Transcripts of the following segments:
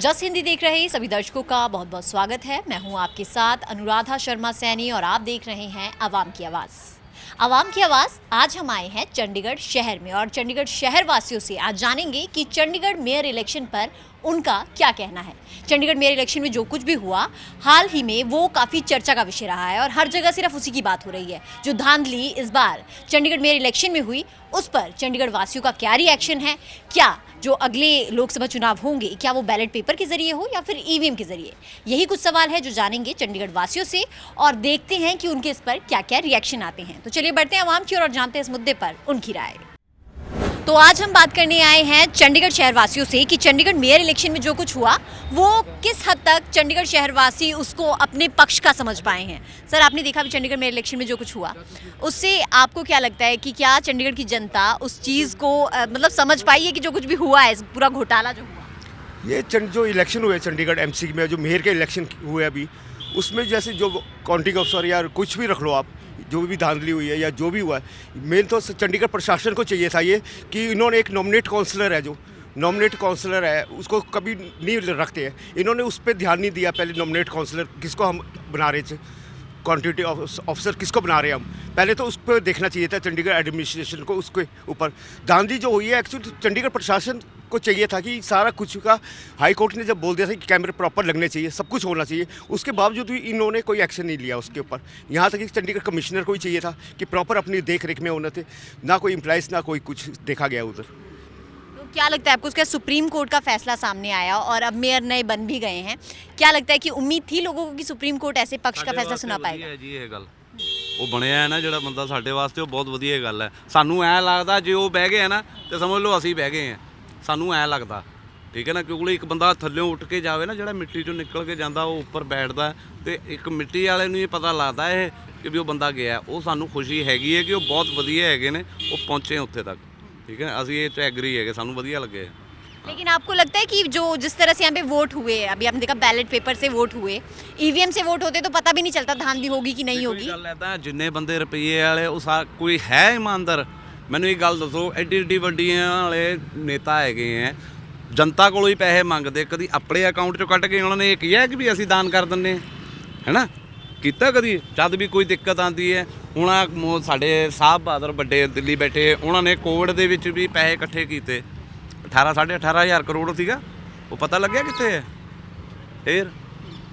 जस हिंदी देख रहे सभी दर्शकों का बहुत बहुत स्वागत है। मैं हूं आपके साथ अनुराधा शर्मा सैनी और आप देख रहे हैं आवाम की आवाज़। आवाम की आवाज़ आज हम आए हैं चंडीगढ़ शहर में और चंडीगढ़ शहर वासियों से आज जानेंगे कि चंडीगढ़ मेयर इलेक्शन पर उनका क्या कहना है। चंडीगढ़ मेयर इलेक्शन में जो कुछ भी हुआ हाल ही में वो काफ़ी चर्चा का विषय रहा है और हर जगह सिर्फ उसी की बात हो रही है। जो धांधली इस बार चंडीगढ़ मेयर इलेक्शन में हुई उस पर चंडीगढ़ वासियों का क्या रिएक्शन है, क्या जो अगले लोकसभा चुनाव होंगे क्या वो बैलेट पेपर के जरिए हो या फिर ईवीएम के जरिए, यही कुछ सवाल है जो जानेंगे चंडीगढ़ वासियों से और देखते हैं कि उनके इस पर क्या क्या रिएक्शन आते हैं। तो चलिए बढ़ते हैं आवाम की ओर और जानते हैं इस मुद्दे पर उनकी राय। तो आज हम बात करने आए हैं चंडीगढ़ शहर वासियों से कि चंडीगढ़ मेयर इलेक्शन में जो कुछ हुआ वो किस हद तक चंडीगढ़ शहरवासी उसको अपने पक्ष का समझ पाए हैं। सर, आपने देखा भी चंडीगढ़ मेयर इलेक्शन में जो कुछ हुआ उससे आपको क्या लगता है कि क्या चंडीगढ़ की जनता उस चीज़ को मतलब समझ पाई है कि जो कुछ भी हुआ है, पूरा घोटाला जो हुआ? ये जो इलेक्शन हुए चंडीगढ़ एमसी में, जो मेयर के इलेक्शन हुए अभी, उसमें जैसे जो काउंटिंग अफसर या कुछ भी रख लो आप, जो भी धांधली हुई है या जो भी हुआ है, मेन तो चंडीगढ़ प्रशासन को चाहिए था ये कि इन्होंने एक नॉमिनेट काउंसलर है, जो नॉमिनेट काउंसलर है उसको कभी नहीं रखते हैं, इन्होंने उस पर ध्यान नहीं दिया। पहले नॉमिनेट काउंसलर किसको हम बना रहे थे, क्वांटिटी ऑफिसर किसको बना रहे हैं हम, पहले तो उस पर देखना चाहिए था चंडीगढ़ एडमिनिस्ट्रेशन को। उसके ऊपर धांधली जो हुई है एक्चुअली चंडीगढ़ प्रशासन को चाहिए था कि सारा कुछ का, हाई कोर्ट ने जब बोल दिया था कि कैमरे प्रॉपर लगने चाहिए, सब कुछ होना चाहिए, उसके बावजूद भी इन्होंने कोई एक्शन नहीं लिया उसके ऊपर। यहाँ तक कि चंडीगढ़ कमिश्नर को ही चाहिए था कि प्रॉपर अपनी देख रेख में होने थे, ना कोई एम्प्लॉइज़ ना कोई कुछ देखा गया उधर। तो क्या लगता है आपको, उसका सुप्रीम कोर्ट का फैसला सामने आया और अब मेयर नए बन भी गए हैं, क्या लगता है कि उम्मीद थी लोगों को कि सुप्रीम कोर्ट ऐसे पक्ष का फैसला सुना पाएगा? ਜੀ ਇਹ ਗੱਲ ਉਹ ਬਣਿਆ ਹੈ ਨਾ ਜਿਹੜਾ ਬੰਦਾ ਸਾਡੇ ਵਾਸਤੇ, ਉਹ ਬਹੁਤ ਵਧੀਆ ਗੱਲ ਹੈ। ਸਾਨੂੰ ਐਂ ਲੱਗਦਾ ਜੇ ਉਹ ਬਹਿ ਗਏ ਆ ਨਾ ਤੇ ਸਮਝ ਲਓ ਅਸੀਂ ਬਹਿ ਗਏ ਆ, ਸਾਨੂੰ ਐਂ ਲੱਗਦਾ, ਠੀਕ ਹੈ ਨਾ। ਕਿਉਂਕਿ ਇੱਕ ਬੰਦਾ ਥੱਲਿਓਂ ਉੱਠ ਕੇ ਜਾਵੇ ਨਾ, ਜਿਹੜਾ ਮਿੱਟੀ ਚੋਂ ਨਿਕਲ ਕੇ ਜਾਂਦਾ ਉਹ ਉੱਪਰ ਬੈਠਦਾ ਤੇ ਇੱਕ ਮਿੱਟੀ ਵਾਲੇ ਨੂੰ ਇਹ ਪਤਾ ਲੱਗਦਾ ਇਹ ਕਿ ਵੀ ਉਹ ਬੰਦਾ ਗਿਆ। ਉਹ ਸਾਨੂੰ ਖੁਸ਼ੀ ਹੈਗੀ ਹੈ ਕਿ ਉਹ ਬਹੁਤ ਵਧੀਆ ਹੈਗੇ ਨੇ, ਉਹ ਪਹੁੰਚੇ ਉੱਥੇ ਤੱਕ, ठीक है। ਅਸੀਂ ਇਹ 'ਚ ਐਗਰੀ ਹੈਗੇ, ਸਾਨੂੰ ਵਧੀਆ ਲੱਗੇ। लेकिन आपको लगता है कि जो जिस तरह से यहाँ पे वोट हुए, अभी आपने देखा बैलेट पेपर से वोट हुए, ईवीएम से वोट होते तो पता भी नहीं चलता धांधली होगी कि नहीं होगी। ਗੱਲ ਹੈ ਤਾਂ ਜਿੰਨੇ ਬੰਦੇ ਰੁਪਈਏ ਵਾਲੇ ਉਹ ਕੋਈ ਹੈ ਇਮਾਨਦਾਰ? ਮੈਨੂੰ ਇਹ ਗੱਲ ਦੱਸੋ, ਐਡੀ ਐਡੀ ਵੱਡੀਆਂ ਵਾਲੇ ਨੇਤਾ ਹੈਗੇ ਹੈ, ਜਨਤਾ ਕੋਲੋਂ ਹੀ ਪੈਸੇ ਮੰਗਦੇ, ਕਦੀ ਆਪਣੇ ਅਕਾਊਂਟ 'ਚੋਂ ਕੱਢ ਕੇ ਉਹਨਾਂ ਨੇ ਇਹ ਕਿਹਾ ਕਿ ਵੀ ਅਸੀਂ ਦਾਨ ਕਰ ਦਿੰਦੇ ਹੈ ਨਾ, ਕੀਤਾ ਕਦੀ? ਜਦ ਵੀ ਕੋਈ ਦਿੱਕਤ ਆਉਂਦੀ ਹੈ, ਹੁਣ ਸਾਡੇ ਸਾਹਿਬ ਬਹਾਦਰ ਵੱਡੇ ਦਿੱਲੀ ਬੈਠੇ, ਉਹਨਾਂ ਨੇ ਕੋਵਿਡ ਦੇ ਵਿੱਚ ਵੀ ਪੈਸੇ ਇਕੱਠੇ ਕੀਤੇ, 18,500 ਕਰੋੜ ਸੀਗਾ, ਉਹ ਪਤਾ ਲੱਗਿਆ ਕਿੱਥੇ ਹੈ। ਫਿਰ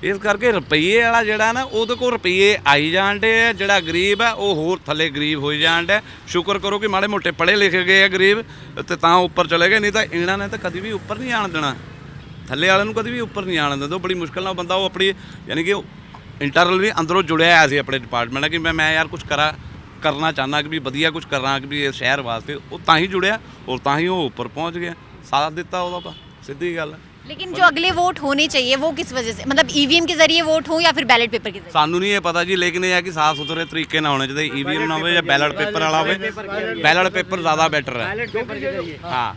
ਇਸ ਕਰਕੇ ਰੁਪਈਏ ਵਾਲਾ ਜਿਹੜਾ ਨਾ, ਉਹਦੇ ਕੋਲ ਰੁਪਈਏ ਆਈ ਜਾਣ ਡੇ ਹੈ, ਜਿਹੜਾ ਗਰੀਬ ਹੈ ਉਹ ਹੋਰ ਥੱਲੇ ਗਰੀਬ ਹੋਈ ਜਾਣ ਡੇ। ਸ਼ੁਕਰ ਕਰੋ ਕਿ ਮਾੜੇ ਮੋਟੇ ਪੜ੍ਹੇ ਲਿਖੇ ਗਏ ਆ ਗਰੀਬ ਤੇ ਤਾਂ ਉੱਪਰ ਚਲੇ ਗਏ, ਨਹੀਂ ਤਾਂ ਇਹਨਾਂ ਨੇ ਤਾਂ ਕਦੀ ਵੀ ਉੱਪਰ ਨਹੀਂ ਆਣ ਦੇਣਾ, ਥੱਲੇ ਵਾਲਿਆਂ ਨੂੰ ਕਦੀ ਵੀ ਉੱਪਰ ਨਹੀਂ ਆਣ ਦਿੰਦੇ। ਬੜੀ ਮੁਸ਼ਕਿਲ ਨਾਲ ਬੰਦਾ ਉਹ ਆਪਣੀ ਯਾਨੀ ਕਿ ਇੰਟਰਨਲ ਵੀ ਅੰਦਰੋਂ ਜੁੜਿਆ ਹੋਇਆ ਸੀ ਆਪਣੇ ਡਿਪਾਰਟਮੈਂਟ ਕਿ ਮੈਂ ਯਾਰ ਕੁਛ ਕਰਨਾ ਚਾਹੁੰਦਾ ਕਿ ਵੀ ਵਧੀਆ ਕੁਛ ਕਰਾਂ ਕਿ ਵੀ ਇਹ ਸ਼ਹਿਰ ਵਾਸਤੇ, ਉਹ ਤਾਂ ਹੀ ਜੁੜਿਆ ਔਰ ਤਾਂ ਹੀ ਉਹ ਉੱਪਰ ਪਹੁੰਚ ਗਿਆ, ਸਾਥ ਦਿੱਤਾ ਉਹਦਾ, ਸਿੱਧੀ ਗੱਲ ਹੈ। लेकिन जो अगले वोट होने चाहिए वो किस वजह से, मतलब ईवीएम के जरिए वोट हो या फिर बैलेट पेपर के जरिए? ਸਾਨੂੰ ਨਹੀਂ ਇਹ ਪਤਾ ਜੀ, ਲੇਕਿਨ ਇਹ ਹੈ ਕਿ ਸਾਫ਼ ਸੁਥਰੇ ਤਰੀਕੇ ਨਾਲ ਹੋਣੇ ਚਾਹੀਦੇ, ईवीएम ਨਾ ਹੋਵੇ ਜਾਂ बैलेट पेपर वाला होवे। बैलेट पेपर ज़्यादा बेटर है। हाँ,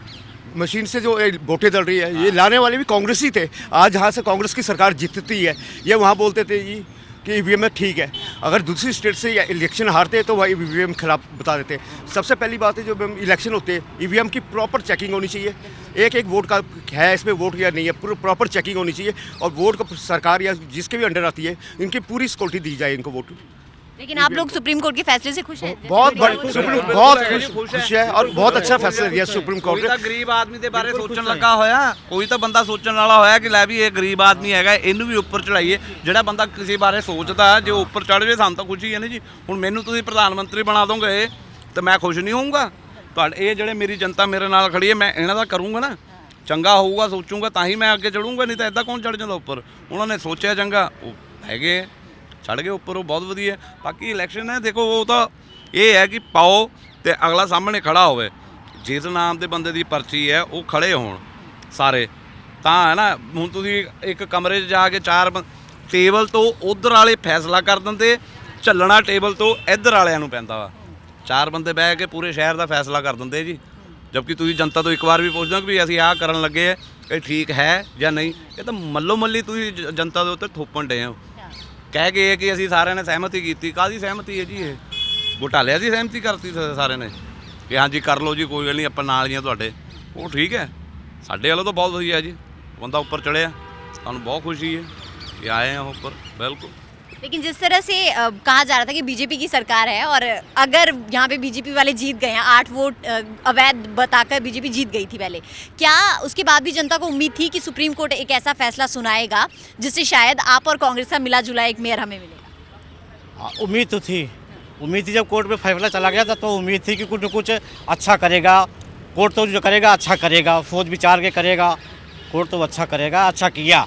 मशीन से जो वोटें डल रही है, ये लाने वाले भी कांग्रेस ही थे। आज यहाँ से कांग्रेस की सरकार जीतती है, ये वहाँ बोलते थे जी कि ईवीएम में ठीक है, अगर दूसरी स्टेट से इलेक्शन हारते हैं तो वह ईवीएम खिलाफ बता देते हैं। सबसे पहली बात है, जो इलेक्शन होते हैं ईवीएम की प्रॉपर चेकिंग होनी चाहिए, एक एक वोट का है इसमें वोट या नहीं है, पूरी प्रॉपर चेकिंग होनी चाहिए और वोट को सरकार या जिसके भी अंडर आती है इनकी पूरी सिक्योरिटी दी जाए इनको वोट। लेकिन आप लोग सुप्रीम कोर्ट के फैसले से खुश हैं? बहुत खुश है और बहुत अच्छा फैसला दिया सुप्रीम कोर्ट ਕੋਈ ਤਾਂ ਗਰੀਬ ਆਦਮੀ ਦੇ ਬਾਰੇ ਸੋਚਣ ਲੱਗਾ ਹੋਇਆ, ਕੋਈ ਤਾਂ ਬੰਦਾ ਸੋਚਣ ਵਾਲਾ ਹੋਇਆ ਕਿ ਲੈ ਵੀ ਇਹ ਗਰੀਬ ਆਦਮੀ ਹੈਗਾ, ਇਹਨੂੰ ਵੀ ਉੱਪਰ ਚੜਾਈਏ। ਜਿਹੜਾ ਬੰਦਾ ਕਿਸੇ ਬਾਰੇ ਸੋਚਦਾ ਜੇ ਉਹ ਉੱਪਰ ਚੜ੍ਹ ਜਾਵੇ ਸਾਨੂੰ ਤਾਂ ਖੁਸ਼ੀ ਹੈ ਨਾ ਜੀ। ਹੁਣ ਮੈਨੂੰ ਤੁਸੀਂ ਪ੍ਰਧਾਨ ਮੰਤਰੀ ਬਣਾ ਦੋਗੇ ਤਾਂ ਮੈਂ ਖੁਸ਼ ਨਹੀਂ ਹੋਊਂਗਾ? ਤੁਹਾਡੇ ਇਹ ਜਿਹੜੇ ਮੇਰੀ ਜਨਤਾ ਮੇਰੇ ਨਾਲ ਖੜੀ ਹੈ, ਮੈਂ ਇਹਨਾਂ ਦਾ ਕਰੂੰਗਾ ਨਾ, ਚੰਗਾ ਹੋਊਗਾ ਸੋਚੂੰਗਾ ਤਾਂ ਹੀ ਮੈਂ ਅੱਗੇ ਚੜੂੰਗਾ, ਨਹੀਂ ਤਾਂ ਇੱਦਾਂ ਕੌਣ ਚੜ੍ਹ ਜਾਂਦਾ ਉੱਪਰ। ਉਹਨਾਂ ਨੇ ਸੋਚਿਆ ਚੰਗਾ, ਉਹ ਹੈਗੇ ਚੜ੍ਹ ਗਏ ਉੱਪਰ, ਉਹ ਬਹੁਤ ਵਧੀਆ। ਬਾਕੀ ਇਲੈਕਸ਼ਨ ਹੈ ਦੇਖੋ, ਉਹ ਤਾਂ ਇਹ ਹੈ ਕਿ ਪਾਓ ਤੇ ਅਗਲਾ ਸਾਹਮਣੇ ਖੜਾ ਹੋਵੇ, ਜਿਸ ਨਾਮ ਦੇ ਬੰਦੇ ਦੀ ਪਰਚੀ ਹੈ ਉਹ ਖੜੇ ਹੋਣ ਸਾਰੇ, ਤਾਂ ਹੈ ਨਾ। ਹੁਣ ਤੁਸੀਂ ਇੱਕ ਕਮਰੇ 'ਚ ਜਾ ਕੇ ਟੇਬਲ ਤੋਂ ਉਧਰ ਵਾਲੇ ਫੈਸਲਾ ਕਰ ਦਿੰਦੇ, ਝੱਲਣਾ ਟੇਬਲ ਤੋਂ ਇੱਧਰ ਵਾਲਿਆਂ ਨੂੰ ਪੈਂਦਾ ਵਾ, 4 ਬੰਦੇ ਬਹਿ ਕੇ ਪੂਰੇ ਸ਼ਹਿਰ ਦਾ ਫੈਸਲਾ ਕਰ ਦਿੰਦੇ ਜੀ। ਜਦਕਿ ਤੁਸੀਂ ਜਨਤਾ ਤੋਂ ਇੱਕ ਵਾਰ ਵੀ ਪੁੱਛਦੇ ਹੋ ਕਿ ਵੀ ਅਸੀਂ ਆਹ ਕਰਨ ਲੱਗੇ ਹੈ, ਇਹ ਠੀਕ ਹੈ ਜਾਂ ਨਹੀਂ। ਇਹ ਤਾਂ ਮੱਲੋ ਮੱਲੀ ਤੁਸੀਂ ਜਨਤਾ ਦੇ ਉੱਤੇ ਥੋਪਣ ਡੇ ਹੋ, ਕਹਿ ਗਏ ਕਿ ਅਸੀਂ ਸਾਰਿਆਂ ਨੇ ਸਹਿਮਤੀ ਕੀਤੀ। ਕਾਹਦੀ ਸਹਿਮਤੀ ਹੈ ਜੀ? ਇਹ ਘੁਟਾਲਿਆਂ ਦੀ ਸਹਿਮਤੀ ਕਰਤੀ ਸਾਰਿਆਂ ਨੇ ਕਿ ਹਾਂਜੀ ਕਰ ਲਓ ਜੀ, ਕੋਈ ਗੱਲ ਨਹੀਂ, ਆਪਾਂ ਨਾਲ ਹੀ ਹਾਂ ਤੁਹਾਡੇ। ਉਹ ਠੀਕ ਹੈ, ਸਾਡੇ ਵੱਲੋਂ ਤਾਂ ਬਹੁਤ ਵਧੀਆ ਜੀ। ਬੰਦਾ ਉੱਪਰ ਚੜਿਆ, ਸਾਨੂੰ ਬਹੁਤ ਖੁਸ਼ੀ ਹੈ ਕਿ ਆਏ हैं ऊपर। बिल्कुल। लेकिन जिस तरह से कहा जा रहा था कि बीजेपी की सरकार है और अगर यहाँ पे बीजेपी वाले जीत गए हैं, 8 वोट अवैध बताकर बीजेपी जीत गई थी पहले, क्या उसके बाद भी जनता को उम्मीद थी कि सुप्रीम कोर्ट एक ऐसा फैसला सुनाएगा जिससे शायद आप और कांग्रेस का मिला जुला एक मेयर हमें मिलेगा? उम्मीद तो थी, उम्मीद थी। जब कोर्ट में फैसला चला गया था तो उम्मीद थी कि कुछ न कुछ अच्छा करेगा कोर्ट, तो जो करेगा अच्छा करेगा, सोच विचार के करेगा कोर्ट, तो अच्छा करेगा। अच्छा किया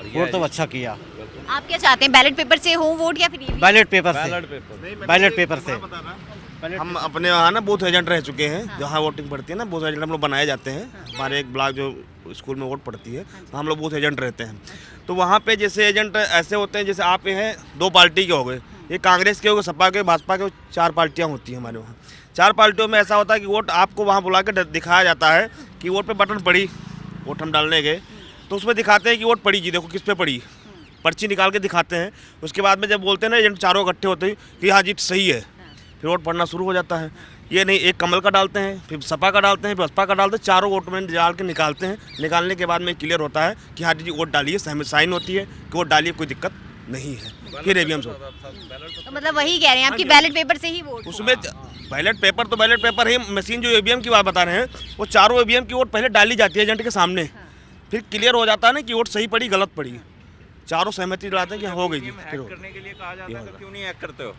कोर्ट, तो अच्छा किया। आप क्या चाहते हैं, बैलेट पेपर से हो वोट या फिर EVM? बैलेट पेपर से, बैलेट पेपर से। हम अपने वहाँ ना बूथ एजेंट रह चुके हैं, जहाँ वोटिंग पड़ती है ना, बूथ एजेंट हम लोग बनाए जाते हैं। हमारे एक ब्लॉक जो स्कूल में वोट पड़ती है, हम लोग बूथ एजेंट रहते हैं। तो वहाँ पे जैसे एजेंट ऐसे होते हैं, जैसे आप हैं 2 पार्टी के हो गए, ये कांग्रेस के हो गए, सपा के, भाजपा के, 4 पार्टियाँ होती हैं हमारे वहाँ। 4 पार्टियों में ऐसा होता है कि वोट आपको वहाँ बुला के दिखाया जाता है कि वोट पे बटन पड़ी, वोट हम डालने गए तो उसमें दिखाते हैं कि वोट पड़ी जी, देखो किस पे पड़ी, पर्ची निकाल के दिखाते हैं। उसके बाद में जब बोलते हैं ना एजेंट, चारों इकट्ठे होते हैं कि हाँ जी सही है, फिर वोट पड़ना शुरू हो जाता है। ये नहीं, एक कमल का डालते हैं, फिर सपा का डालते हैं, फिर बसपा का डालते हैं, चारों वोट में डाल के निकालते हैं। निकालने के बाद में क्लियर होता है कि हाँ जी वोट डालिए, साइन होती है कि वोट डालिए, कोई दिक्कत नहीं है। फिर EVM से तो मतलब वही कह रहे हैं आप कि बैलेट पेपर से ही वोट उसमें बैलेट पेपर तो बैलेट पेपर ही, मशीन जो EVM की बात बता रहे हैं, वो चारों EVM की वोट पहले डाली जाती है एजेंट के सामने, फिर क्लियर हो जाता है ना कि वोट सही पड़ी गलत पड़ी, चारों सहमति दिलाते हैं कि हो गई जी। फिर करने के लिए कहा जाता है तो क्यों नहीं हैक करते हो?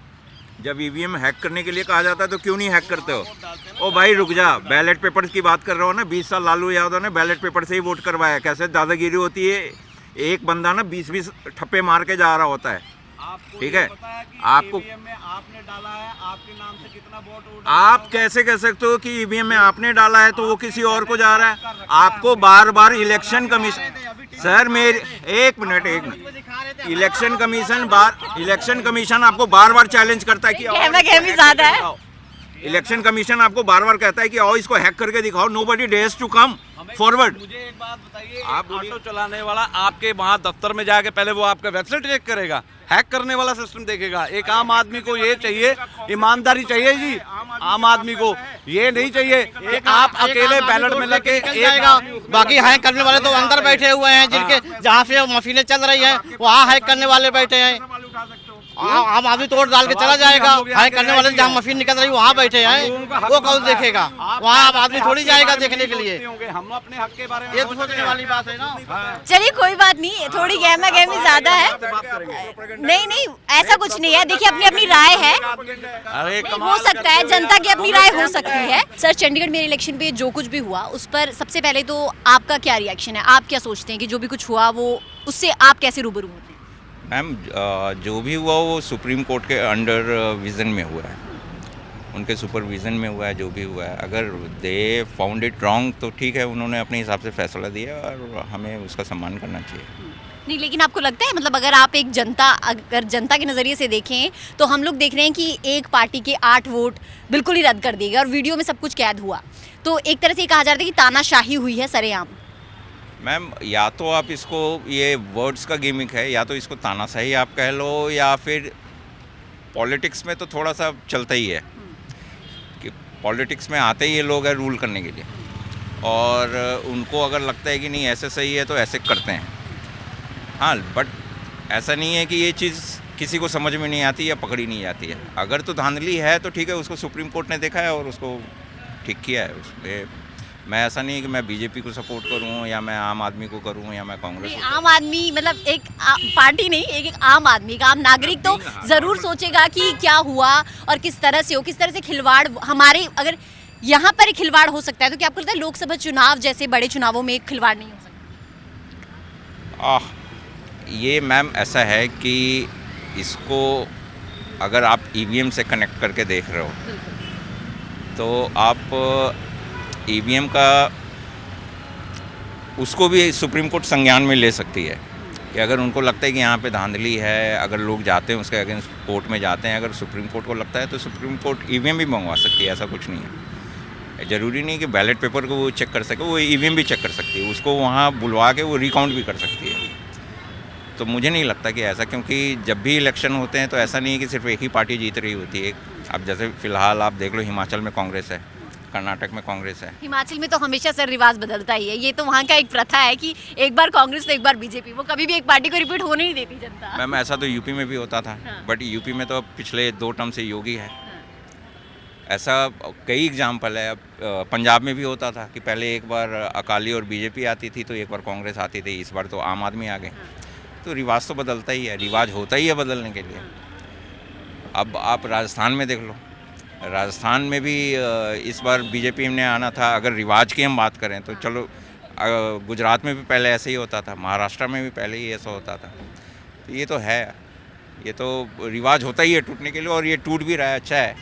जब EVM हैक करने के लिए कहा जाता है तो क्यों नहीं हैक करते हो? ओ भाई रुक जा, बैलेट पेपर की बात कर रहे हो ना, 20 साल लालू यादव ने बैलेट पेपर से ही वोट करवाया। कैसे दादागिरी होती है, एक बंदा ना 20-20 ठप्पे मार के जा रहा होता है, ठीक है? आपको आपने डाला है, आपके नाम से कितना वोट आप कैसे कह सकते हो कि EVM में आपने डाला है तो वो किसी और को जा रहा है? आपको बार बार इलेक्शन कमीशन, सर मेरे एक मिनट इलेक्शन कमीशन आपको बार बार चैलेंज करता है कि ज़्यादा है। इलेक्शन कमीशन आपको बार बार कहता है कि आओ इसको हैक करके दिखाओ। Nobody dares to come forward. मुझे एक बात बताइए, आप ऑटो चलाने वाला आपके वहाँ दफ्तर में जाके पहले वो आपका वेबसाइट चेक करेगा, हैक करने वाला सिस्टम देखेगा। एक आम आदमी को ये चाहिए, ईमानदारी चाहिए जी। आम आदमी को ये नहीं चाहिए कि आप अकेले बैलेट में लेके जाएगा, बाकी हैक करने वाले तो अंदर बैठे हुए हैं, जिनके जहाँ से मशीनें चल रही हैं वहाँ हैक करने वाले बैठे हैं। आम आदमी तो वोट डाल के चला जाएगा, हैक करने वाले जहाँ मशीन निकल रही है वहाँ बैठे हैं, वो कौन देखेगा? वहाँ आम आदमी थोड़ी जाएगा देखने के लिए। हम अपने हक के बारे में ये तो सोचने वाली बात है ना। चलिए कोई बात नहीं, थोड़ी गहमा गहमी ज्यादा है। नहीं, ऐसा कुछ नहीं है। देखिए अपनी अपनी राय है, अरे हो सकता है जनता की अपनी राय हो सकती है। सर, चंडीगढ़ मेरे इलेक्शन पे जो कुछ भी हुआ उस पर सबसे पहले तो आपका क्या रिएक्शन है? आप क्या सोचते हैं कि जो भी कुछ हुआ वो उससे आप कैसे रूबरू होते हैं? मैम, जो भी हुआ वो सुप्रीम कोर्ट के अंडर विज़न में हुआ है, उनके सुपरविज़न में हुआ है। जो भी हुआ है, अगर दे फाउंड इट रॉन्ग तो ठीक है, उन्होंने अपने हिसाब से फैसला दिया और हमें उसका सम्मान करना चाहिए। नहीं, लेकिन आपको लगता है, मतलब अगर आप अगर जनता के नज़रिए से देखें तो हम लोग देख रहे हैं कि एक पार्टी के 8 वोट बिल्कुल ही रद्द कर दिए गए और वीडियो में सब कुछ कैद हुआ, तो एक तरह से कहा जा रहा है कि तानाशाही हुई है सरेआम। मैम, या तो आप इसको, ये वर्ड्स का गिमिक है, या तो इसको तानाशाही आप कह लो, या फिर पॉलिटिक्स में तो थोड़ा सा चलता ही है कि पॉलिटिक्स में आते ही ये लोग हैं रूल करने के लिए, और उनको अगर लगता है कि नहीं ऐसे सही है तो ऐसे करते हैं। हाँ, बट ऐसा नहीं है कि ये चीज़ किसी को समझ में नहीं आती या पकड़ी नहीं जाती है। अगर तो धांधली है तो ठीक है, उसको सुप्रीम कोर्ट ने देखा है और उसको ठीक किया है। उसमें मैं ऐसा नहीं है कि मैं बीजेपी को सपोर्ट करूं या मैं आम आदमी को करूं या मैं कांग्रेस को। आम आदमी मतलब एक पार्टी नहीं, एक आम आदमी, एक आम नागरिक तो ज़रूर सोचेगा कि क्या हुआ और किस तरह से हो, किस तरह से खिलवाड़ हमारे, अगर यहाँ पर एक खिलवाड़ हो सकता है तो क्या आपको लगता है लोकसभा चुनाव जैसे बड़े चुनावों में एक खिलवाड़ नहीं हो सकता? ये मैम ऐसा है कि इसको अगर आप EVM से कनेक्ट करके देख रहे हो तो आप EVM का उसको भी सुप्रीम कोर्ट संज्ञान में ले सकती है कि अगर उनको लगता है कि यहाँ पे धांधली है, अगर लोग जाते हैं उसके अगेंस्ट कोर्ट में जाते हैं, अगर सुप्रीम कोर्ट को लगता है तो सुप्रीम कोर्ट EVM भी मंगवा सकती है। ऐसा कुछ नहीं है, ज़रूरी नहीं कि बैलेट पेपर को वो चेक कर सके, वो EVM भी चेक कर सकती है, उसको वहाँ बुलवा के वो रिकाउंट भी कर सकती है। तो मुझे नहीं लगता कि ऐसा, क्योंकि जब भी इलेक्शन होते हैं तो ऐसा नहीं है कि सिर्फ एक ही पार्टी जीत रही होती है। अब जैसे फ़िलहाल आप देख लो, हिमाचल में कांग्रेस है, कर्नाटक में कांग्रेस है। हिमाचल में तो हमेशा सर रिवाज बदलता ही है, ये तो वहाँ का एक प्रथा है कि एक बार कांग्रेस तो एक बार बीजेपी, वो कभी भी एक पार्टी को रिपीट होने नहीं देती जनता। मैम ऐसा तो यूपी में भी होता था, हाँ। बट यूपी में तो अब पिछले 2 टर्म से योगी है। ऐसा कई एग्जाम्पल है। अब पंजाब में भी होता था कि पहले एक बार अकाली और बीजेपी आती थी तो एक बार कांग्रेस आती थी, इस बार तो आम आदमी आ गए। तो रिवाज तो बदलता ही है, रिवाज होता ही है बदलने के लिए। अब आप राजस्थान में देख लो, राजस्थान में भी इस बार बीजेपी ने आना था। अगर रिवाज की हम बात करें तो चलो, गुजरात में भी पहले ऐसे ही होता था, महाराष्ट्र में भी पहले ही ऐसा होता था। तो ये तो है, ये तो रिवाज होता ही है टूटने के लिए, और ये टूट भी रहा है। अच्छा है,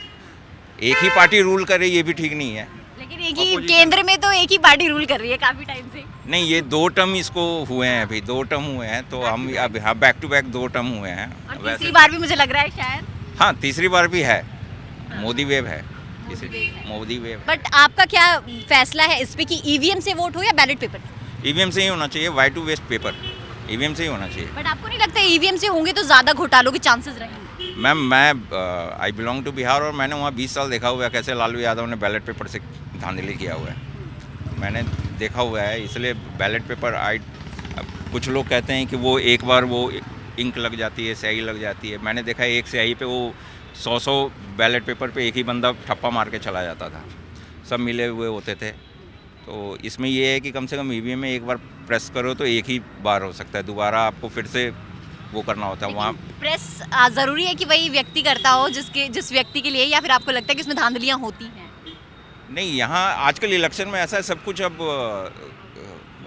एक ही पार्टी रूल करे ये भी ठीक नहीं है। लेकिन एक ही केंद्र में तो एक ही पार्टी रूल कर रही है काफी टाइम से। नहीं, ये 2 टर्म इसको हुए हैं, अभी 2 टर्म हुए हैं, तो हम अब हाँ बैक टू बैक 2 टर्म हुए हैं। और तीसरी बार भी मुझे लग रहा है शायद। हाँ, तीसरी बार भी है, मोदी वेव है, मोदी वेव। बट आपका क्या फैसला है इस पे कि ईवीएम से वोट हो या बैलेट पेपर से? ईवीएम से ही होना चाहिए, why to waste paper, EVM से ही होना चाहिए। बट आपको नहीं लगता ईवीएम से होंगे तो ज्यादा घोटालों के चांसेस रहेंगे? मैम मैं आई बिलोंग टू बिहार, और मैंने वहाँ 20 साल देखा हुआ है कैसे लालू यादव ने बैलेट पेपर से धांधली किया हुआ है। मैंने देखा हुआ है, इसलिए बैलेट पेपर कुछ लोग कहते हैं कि वो एक बार वो इंक लग जाती है, स्याही लग जाती है। मैंने देखा है एक स्याही पे वो 100 बैलेट पेपर पे एक ही बंदा ठप्पा मार के चला जाता था, सब मिले हुए होते थे। तो इसमें ये है कि कम से कम ईवीएम में एक बार प्रेस करो तो एक ही बार हो सकता है, दोबारा आपको फिर से वो करना होता है। वहाँ प्रेस जरूरी है कि वही व्यक्ति करता हो जिस व्यक्ति के लिए, या फिर आपको लगता है कि इसमें धांधलियां होती हैं? नहीं, यहाँ आजकल इलेक्शन में ऐसा है, सब कुछ अब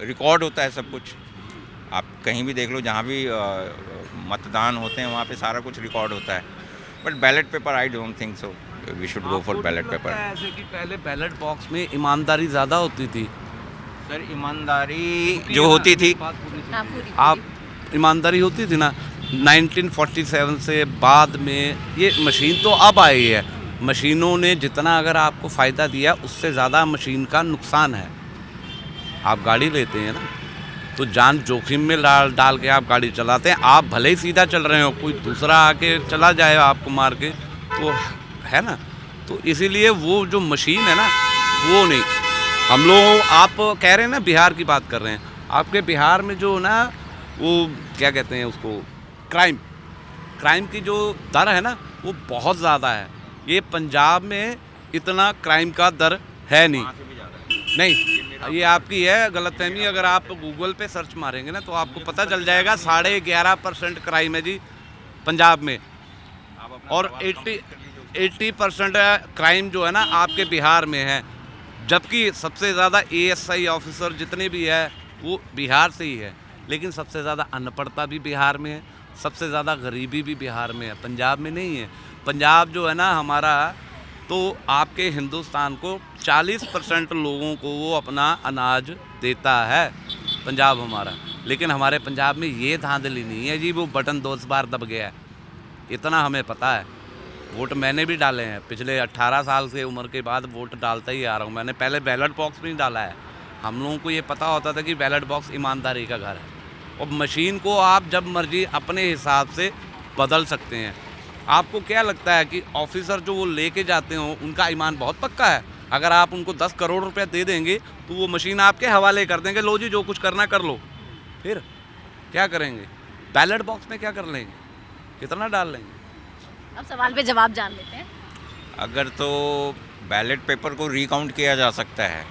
रिकॉर्ड होता है, सब कुछ आप कहीं भी देख लो, जहाँ भी मतदान होते हैं वहाँ पे सारा कुछ रिकॉर्ड होता है। But ballot paper I don't think so we should go for ballot paper. ऐसे कि पहले बैलेट बॉक्स में ईमानदारी ज़्यादा होती थी। सर ईमानदारी जो होती थी, हाँ, पूरी। आप ईमानदारी होती थी ना, 1947 से बाद में ये मशीन तो अब आई है। मशीनों ने जितना अगर आपको फ़ायदा दिया उससे ज़्यादा मशीन का नुकसान है। आप गाड़ी लेते हैं ना, तो जान जोखिम में डाल के आप गाड़ी चलाते हैं। आप भले ही सीधा चल रहे हो, कोई दूसरा आके चला जाए आपको मार के, तो है ना। तो इसीलिए वो जो मशीन है ना, वो नहीं। हम लोग, आप कह रहे हैं ना बिहार की बात कर रहे हैं, आपके बिहार में जो ना वो क्या कहते हैं उसको, क्राइम की जो दर है ना वो बहुत ज़्यादा है। ये पंजाब में इतना क्राइम का दर है नहीं, ये आपकी है गलतफहमी। अगर आप गूगल पे सर्च मारेंगे ना तो आपको पता चल जाएगा, 11.5% क्राइम है जी पंजाब में, और 80% क्राइम जो है ना आपके बिहार में है। जबकि सबसे ज़्यादा ASI ऑफिसर जितने भी है वो बिहार से ही है, लेकिन सबसे ज़्यादा अनपढ़ता भी बिहार में है, सबसे ज़्यादा गरीबी भी बिहार में है, पंजाब में नहीं है। पंजाब जो है ना हमारा, तो आपके हिंदुस्तान को 40% लोगों को वो अपना अनाज देता है पंजाब हमारा। लेकिन हमारे पंजाब में ये धांधली नहीं है जी, वो बटन 2 बार दब गया है, इतना हमें पता है। वोट मैंने भी डाले हैं, पिछले 18 साल से उम्र के बाद वोट डालता ही आ रहा हूँ। मैंने पहले बैलेट बॉक्स में ही डाला है। हम लोगों को ये पता होता था कि बैलेट बॉक्स ईमानदारी का घर है, और मशीन को आप जब मर्जी अपने हिसाब से बदल सकते हैं। आपको क्या लगता है कि ऑफिसर जो वो लेके जाते हो उनका ईमान बहुत पक्का है? अगर आप उनको 10 करोड़ रुपए दे देंगे तो वो मशीन आपके हवाले कर देंगे, लो जी जो कुछ करना कर लो। फिर क्या करेंगे? बैलेट बॉक्स में क्या कर लेंगे, कितना डाल लेंगे? अब सवाल पे जवाब जान लेते हैं। अगर तो बैलेट पेपर को रिकाउंट किया जा सकता है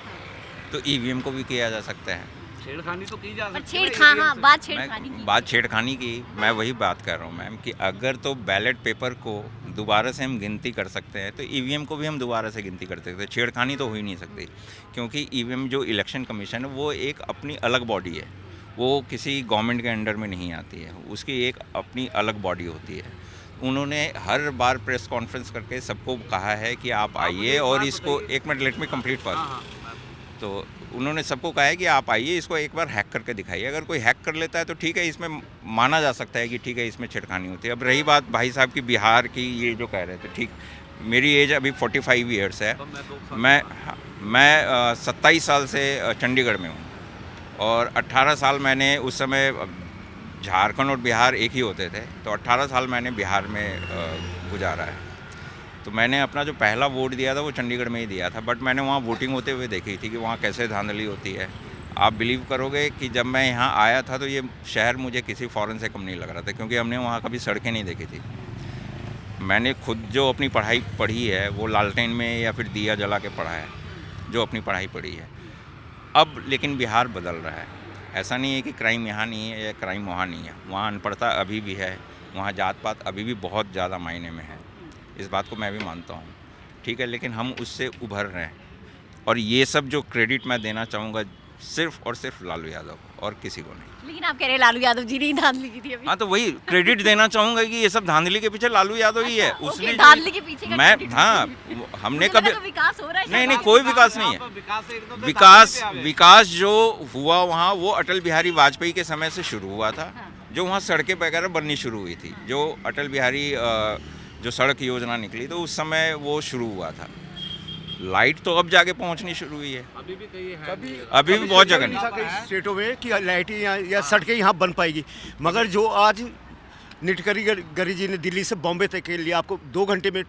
तो ईवीएम को भी किया जा सकता है। छेड़खानी तो की जा सकती है। बात छेड़खानी की। बात छेड़खानी की, मैं वही बात कर रहा हूँ मैम कि अगर तो बैलेट पेपर को दोबारा से हम गिनती कर सकते हैं तो ईवीएम को भी हम दोबारा से गिनती कर सकते हैं। छेड़खानी तो हो ही नहीं सकती, क्योंकि ईवीएम जो इलेक्शन कमीशन है वो एक अपनी अलग बॉडी है, वो किसी गवर्नमेंट के अंडर में नहीं आती है, उसकी एक अपनी अलग बॉडी होती है। उन्होंने हर बार प्रेस कॉन्फ्रेंस करके सबको कहा है कि आप आइए और इसको, एक minute let me complete first. तो उन्होंने सबको कहा है कि आप आइए, इसको एक बार हैक करके दिखाइए। अगर कोई हैक कर लेता है तो ठीक है, इसमें माना जा सकता है कि ठीक है इसमें छेड़खानी होती है। अब रही बात भाई साहब की बिहार की, ये जो कह रहे थे, ठीक, मेरी एज अभी 45 ईयर्स है। मैं 27 साल से चंडीगढ़ में हूँ, और 18 साल मैंने उस समय, झारखंड और बिहार एक ही होते थे, तो 18 साल मैंने बिहार में गुजारा है। तो मैंने अपना जो पहला वोट दिया था वो चंडीगढ़ में ही दिया था, बट मैंने वहाँ वोटिंग होते हुए देखी थी कि वहाँ कैसे धांधली होती है। आप बिलीव करोगे कि जब मैं यहाँ आया था तो ये शहर मुझे किसी फॉरेन से कम नहीं लग रहा था, क्योंकि हमने वहाँ कभी सड़कें नहीं देखी थी। मैंने खुद जो अपनी पढ़ाई पढ़ी है वो लालटेन में या फिर दिया जला के पढ़ा है, जो अपनी पढ़ाई पढ़ी है। अब लेकिन बिहार बदल रहा है। ऐसा नहीं है कि क्राइम यहाँ नहीं है या क्राइम वहाँ नहीं है, वहाँ अनपढ़ता अभी भी है, वहाँ जात पात अभी भी बहुत ज़्यादा मायने में है। इस बात को मैं भी मानता हूँ, ठीक है, लेकिन हम उससे उभर रहे हैं। और ये सब जो क्रेडिट मैं देना चाहूँगा सिर्फ और सिर्फ लालू यादव और किसी को नहीं। लेकिन आप कह रहे हैं लालू यादव जी ने ही धांधली की थी अभी। हाँ, तो वही क्रेडिट देना चाहूँगा कि ये सब धांधली के पीछे लालू यादव ही है। ओके, उसने धांधली के पीछे का मैं credit हाँ हमने कभी तो विकास हो रहा है नहीं शायद। नहीं कोई विकास नहीं है। विकास से एकदम से विकास धांधली पे आ गए। विकास जो हुआ वहाँ वो अटल बिहारी वाजपेयी के समय से शुरू हुआ था, जो वहाँ सड़कें वगैरह बननी शुरू हुई थी, जो अटल बिहारी जो सड़क योजना निकली तो उस समय वो शुरू हुआ था। लाइट तो अब जाके पहुँचनी शुरू हुई है, अभी भी कहीं है, अभी भी बहुत जगह नहीं। था कई स्टेटों में कि लाइटें या सड़कें यहाँ बन पाएगी, मगर जो आज निटकरी गरी जी ने दिल्ली से बॉम्बे तक के लिए आपको 2 घंटे में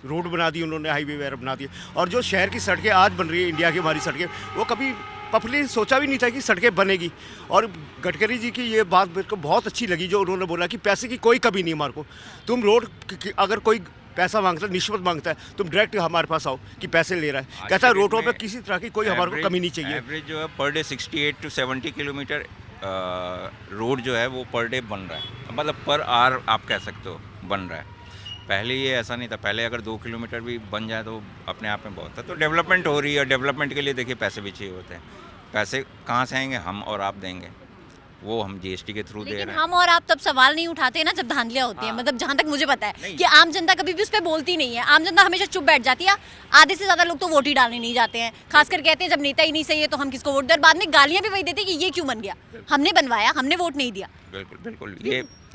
रोड बना दी उन्होंने, हाईवे वगैरह बना दिए। और जो शहर की सड़कें आज बन रही है, इंडिया की हमारी सड़कें, वो कभी पब्लिक सोचा भी नहीं था कि सड़कें बनेगी। और गडकरी जी की ये बात मेरे को बहुत अच्छी लगी, जो उन्होंने बोला कि पैसे की कोई कमी नहीं हमारे को। तुम रोड अगर कोई पैसा मांगता है, निश्चित मांगता है, तुम डायरेक्ट हमारे पास आओ कि पैसे ले रहा है। कहता है रोडों पे किसी तरह की कोई हमारे को कमी नहीं चाहिए। एवरेज जो है per day 68 to 70 kilometre road जो है वो पर डे बन रहा है, मतलब पर आवर आप कह सकते हो बन रहा है। पहले ये ऐसा नहीं था, पहले अगर 2 किलोमीटर भी बन जाए तो अपने आप में बहुत था। तो डेवलपमेंट हो रही है, डेवलपमेंट के लिए देखिए पैसे भी चाहिए होते हैं। पैसे कहाँ से आएंगे? हम और आप देंगे, वो हम जीएसटी के थ्रू दे लेकिन रहे हैं। हम और आप तब सवाल नहीं उठाते हैं ना जब धांधलियां होती हैं। मतलब जहां तक मुझे पता है कि आम जनता कभी भी उस पर बोलती नहीं है। आम जनता हमेशा चुप बैठ जाती है। आधे से ज्यादा लोग तो वोट ही डालने नहीं जाते हैं। खासकर कहते हैं जब नेता ही नहीं सही है तो हम किसको वोट दें। और बाद में गालियां भी वही देते हैं कि ये क्यों बन गया, हमने बनवाया, हमने वोट नहीं दिया। बिल्कुल बिल्कुल,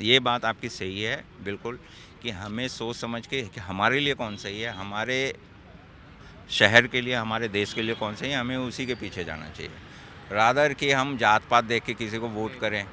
ये बात आपकी सही है बिल्कुल, कि हमें सोच समझ के कि हमारे लिए कौन सही है, हमारे शहर के लिए, हमारे देश के लिए कौन सही है, हमें उसी के पीछे जाना चाहिए। रादर कि हम जात पात देख के किसी को वोट करें,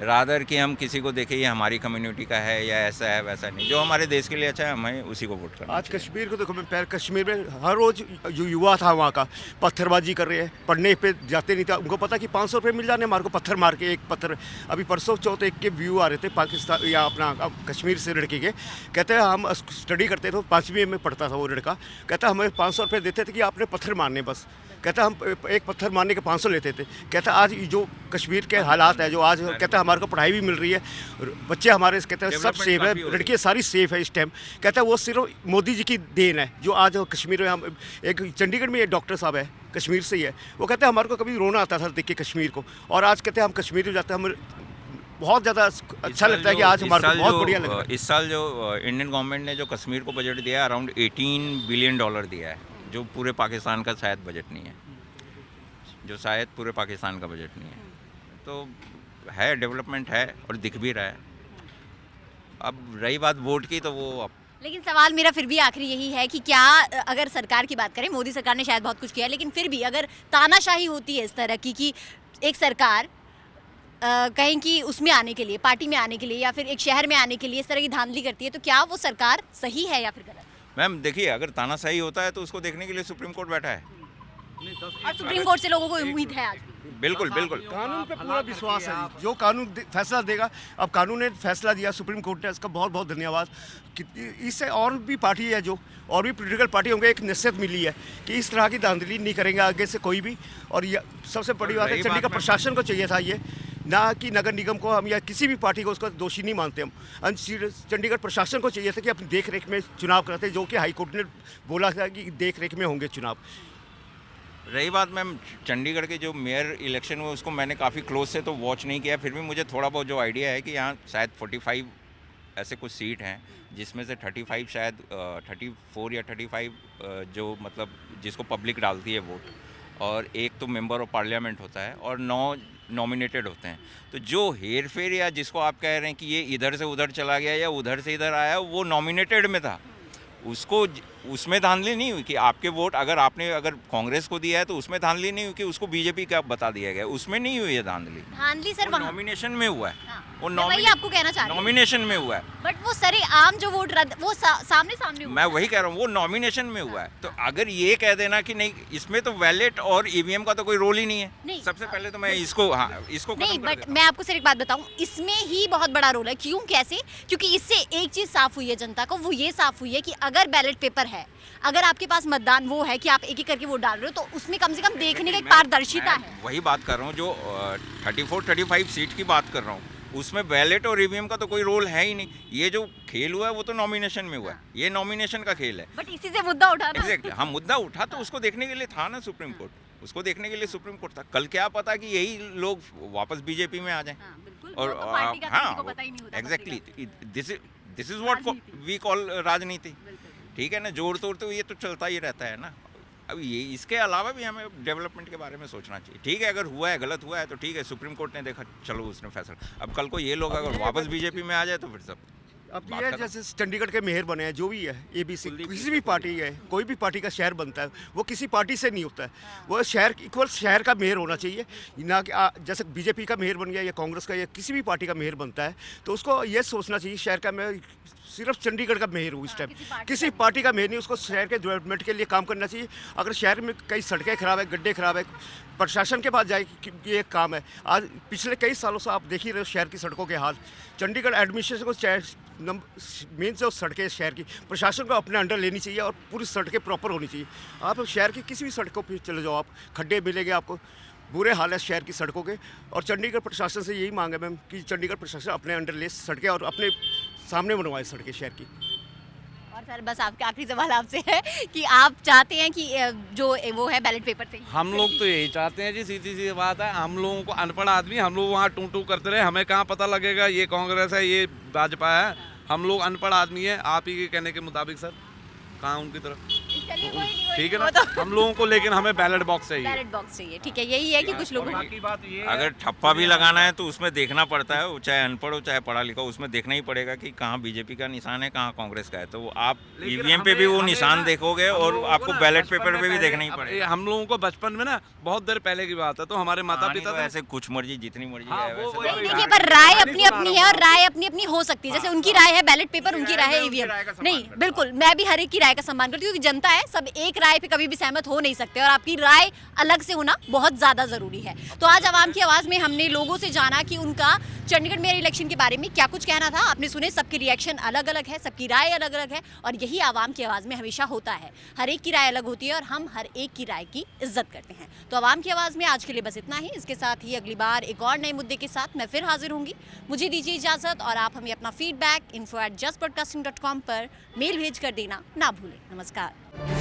रादर कि हम किसी को देखें ये हमारी कम्युनिटी का है या ऐसा है वैसा नहीं। जो हमारे देश के लिए अच्छा है हमें उसी को वोट करना आज चाहिए। कश्मीर को देखो, मैं कश्मीर में हर रोज़ जो युवा था वहाँ का पत्थरबाजी कर रहे हैं, पढ़ने पे जाते नहीं था। उनको पता कि 500 रुपये मिल जाने हमारे को पत्थर मार के, एक पत्थर। अभी परसों चौथ एक के व्यू आ रहे थे पाकिस्तान या अपना कश्मीर से लड़के के, कहते हैं हम स्टडी करते थे, 5वीं में पढ़ता था वो लड़का, कहता हमें 500 रुपये देते थे कि आपने पत्थर मारने बस। कहता हम एक पत्थर मारने के 500 लेते थे। कहता आज जो कश्मीर के हालात है, जो आज कहता हमारे को पढ़ाई भी मिल रही है, बच्चे हमारे कहते हैं सब Development सेफ है, काफ़ी हो रही है। लड़कियाँ सारी सेफ है इस टाइम। कहता है वो सिर्फ मोदी जी की देन है जो आज कश्मीर में। हम एक चंडीगढ़ में एक डॉक्टर साहब है, कश्मीर से ही है, वो कहते हैं हमारे को कभी रोना आता था देख के कश्मीर को, और आज कहते हैं हम कश्मीर में जाते हैं, हम बहुत ज़्यादा अच्छा लगता है कि आज हमारे को बहुत बढ़िया लग रहा है। इस साल जो इंडियन गवर्नमेंट ने जो कश्मीर को बजट दिया है अराउंड $18 बिलियन दिया है, जो पूरे पाकिस्तान का शायद बजट नहीं है, जो शायद पूरे पाकिस्तान का बजट नहीं है। तो है, डेवलपमेंट है और दिख भी रहा है। अब रही बात वोट की, तो वो अब लेकिन सवाल मेरा फिर भी आखिरी यही है कि क्या अगर सरकार की बात करें, मोदी सरकार ने शायद बहुत कुछ किया है, लेकिन फिर भी अगर तानाशाही होती है इस तरह की कि एक सरकार कहीं कि उसमें आने के लिए, पार्टी में आने के लिए या फिर एक शहर में आने के लिए इस तरह की धांधली करती है, तो क्या वो सरकार सही है या फिर गलत? मैम देखिए, अगर तानाशाही होता है तो उसको देखने के लिए सुप्रीम कोर्ट बैठा है। और सुप्रीम कोर्ट से लोगों को उम्मीद है आज भी। बिल्कुल बिल्कुल। कानून पे पूरा विश्वास है, जो कानून फैसला देगा। अब कानून ने फैसला दिया, सुप्रीम कोर्ट ने, इसका बहुत बहुत धन्यवाद। इससे और भी पार्टी है, जो और भी पॉलिटिकल पार्टी होंगे, एक नसीहत मिली है कि इस तरह की धांधली नहीं करेंगे आगे से कोई भी। और ये सबसे बड़ी बात है, चंडीगढ़ प्रशासन को चाहिए था ये, ना कि नगर निगम को हम या किसी भी पार्टी को उसका दोषी नहीं मानते हम। चंडीगढ़ प्रशासन को चाहिए था कि अपनी देख रेख में चुनाव कराते, जो कि हाईकोर्ट ने बोला था कि देख रेख में होंगे चुनाव। रही बात मैम चंडीगढ़ के जो मेयर इलेक्शन हुए उसको मैंने काफ़ी क्लोज से तो वॉच नहीं किया, फिर भी मुझे थोड़ा बहुत जो आइडिया है कि यहाँ शायद 45 ऐसे कुछ सीट हैं, जिसमें से 35 शायद 34 या 35 जो मतलब जिसको पब्लिक डालती है वोट, और एक तो मेंबर ऑफ पार्लियामेंट होता है और 9 नॉमिनेटेड होते हैं। तो जो हेर फेर या जिसको आप कह रहे हैं कि ये इधर से उधर चला गया या उधर से इधर आया, वो नॉमिनेटेड में था, उसमें धांधली नहीं हुई कि आपके वोट अगर कांग्रेस को दिया है तो उसमें धांधली नहीं हुई कि उसको बीजेपी का बता दिया गया, उसमें नहीं हुई है धांधली। धांधली सर वहाँ नॉमिनेशन में हुआ है, हाँ, वो मैं वही आपको कहना चाह रही हूँ। नॉमिनेशन में हुआ है। बट वो सर आम जो वोट रद्द वो सामने हुआ। मैं वही कह रहा हूँ, वो नॉमिनेशन में हुआ है। तो अगर ये कह देना कि नहीं इसमें तो बैलेट और ईवीएम का तो कोई रोल ही नहीं है, नहीं। सबसे पहले तो मैं इसको इसको नहीं, खत्म कर बट देता मैं आपको सिर्फ एक बात बताऊं, इसमें ही बहुत बड़ा रोल है। क्यों, कैसे? क्योंकि इससे एक चीज साफ हुई है जनता को, वो ये साफ हुई है कि अगर बैलेट पेपर है, अगर आपके पास मतदान वो है कि आप एक एक करके वोट डाल रहे हो, तो उसमें कम से कम देखने का एक पारदर्शिता मैं है। वही बात कर रहा हूँ, जो 34-35 सीट की बात कर रहा हूँ, उसमें बैलेट और ईवीएम का तो कोई रोल है ही नहीं। ये जो खेल हुआ है वो तो नॉमिनेशन में हुआ है, ये नॉमिनेशन का खेल है। बट इसी से मुद्दा उठा ना। एग्जैक्टली, हाँ मुद्दा उठा तो उसको देखने के लिए था ना सुप्रीम कोर्ट, उसको देखने के लिए सुप्रीम कोर्ट था। कल क्या पता कि यही लोग वापस बीजेपी में आ जाएं। हाँ, बिल्कुल। और वो तो पार्टी का किसी को पता ही नहीं होता, एग्जैक्टली, पत्रिका। This is what we call राजनीति। बिल्कुल। ठीक है ना, जोड़ तोड़ तो ये तो चलता ही रहता है ना। अब ये इसके अलावा भी हमें डेवलपमेंट के बारे में सोचना चाहिए। ठीक है, अगर हुआ है, गलत हुआ है तो ठीक है, सुप्रीम कोर्ट ने देखा, चलो उसने फैसला। अब कल को ये लोग अगर वापस बीजेपी में आ जाए तो फिर सब अब बात ये खत्म। जैसे चंडीगढ़ के मेयर बने हैं, जो भी है एबीसी, किसी भी पार्टी है, कोई भी पार्टी का शहर बनता है, वो किसी पार्टी से नहीं होता है। वो शहर इक्वल शहर का मेयर होना चाहिए, ना कि जैसे बीजेपी का मेयर बन गया या कांग्रेस का या किसी भी पार्टी का मेयर बनता है, तो उसको ये सोचना चाहिए शहर का मेयर सिर्फ चंडीगढ़ का मेयर हो इस टाइम, किसी पार्टी का मेयर नहीं। उसको शहर के डेवलपमेंट के लिए काम करना चाहिए। अगर शहर में कई सड़कें खराब है, गड्ढे खराब है, प्रशासन के पास जाए कि ये काम है। आज पिछले कई सालों से आप देख ही रहे हो शहर की सड़कों के हाल। चंडीगढ़ एडमिनिस्ट्रेशन को मेन जो सड़कें शहर की, प्रशासन को अपने अंडर लेनी चाहिए और पूरी सड़कें प्रॉपर होनी चाहिए। आप शहर की किसी भी सड़कों पर चले जाओ, आप खड्डे मिलेंगे आपको, बुरे हाल है शहर की सड़कों के। और चंडीगढ़ प्रशासन से यही मांग है मैम कि चंडीगढ़ प्रशासन अपने अंडर ले सड़कें और अपने सामने बनवाए सड़कें शहर की। और सर बस आपका आखिरी सवाल आपसे है कि आप चाहते हैं कि जो वो है बैलेट पेपर से हम लोग तो यही चाहते हैं जी, सीधी सी बात है। हम लोगों को अनपढ़ आदमी, हम लोग वहाँ टू करते रहे, हमें कहाँ पता लगेगा ये कांग्रेस है ये भाजपा है। हम लोग अनपढ़ आदमी है, आप ही के कहने के मुताबिक सर, कहाँ उनकी तरफ। चलिए कोई नहीं, ठीक है वो ना, तो हम लोगों को, लेकिन हमें बैलेट बॉक्स चाहिए। बैलेट बॉक्स चाहिए। ठीक है, यही है कि कुछ लोगों को बाकी बात ये है, अगर ठप्पा भी लगाना है तो उसमें देखना पड़ता है, वो चाहे अनपढ़ हो चाहे पढ़ा लिखा हो, उसमें देखना ही पड़ेगा कि कहाँ बीजेपी का निशान है, कहाँ कांग्रेस का है। तो आप लेकिन ईवीएम पे भी वो हमें निशान ना, देखोगे हम और लोगों को आपको ना बैलेट बचपन पेपर में पे भी पहले- देखना ही अब पड़ेगा। हम लोगों को बचपन में ना बहुत देर पहले की बात है, तो हमारे माता कहानी पिता तो तो ऐसे कुछ मर्जी जितनी मर्जी हाँ, है वो वैसे वही- तो नहीं, वही- देखिए, पर राय कहानी अपनी सुना अपनी रहा है और हूँ। राय अपनी अपनी हो सकती है। जैसे उनकी राय है बैलेट पेपर, उनकी उनकी राय राय है है, उनकी ईवीएम। राय का सम्मान नहीं, करता हूँ। बिल्कुल, मैं भी हर एक की राय का सम्मान करती हूँ, क्योंकि जनता है, सब एक राय पे कभी भी सहमत हो नहीं सकते और आपकी राय अलग से होना बहुत ज़्यादा ज़रूरी है। तो आज आवाम की आवाज़ में हमने लोगों से जाना कि उनका चंडीगढ़ मेयर इलेक्शन के बारे में क्या कुछ कहना था। आपने सुने, सबके रिएक्शन अलग अलग है, सबकी राय अलग अलग है, और यही आवाम की आवाज़ में हमेशा होता है। हर एक की राय अलग होती है और हम हर एक की राय की इज्जत करते हैं। तो आवाम की आवाज़ में आज के लिए बस इतना ही। इसके साथ ही अगली बार एक और नए मुद्दे के साथ मैं फिर हाजिर होंगी। मुझे दीजिए इजाज़त, और आप हमें अपना फीडबैक info@justbroadcasting.com पर मेल भेज कर देना ना भूलें। नमस्कार।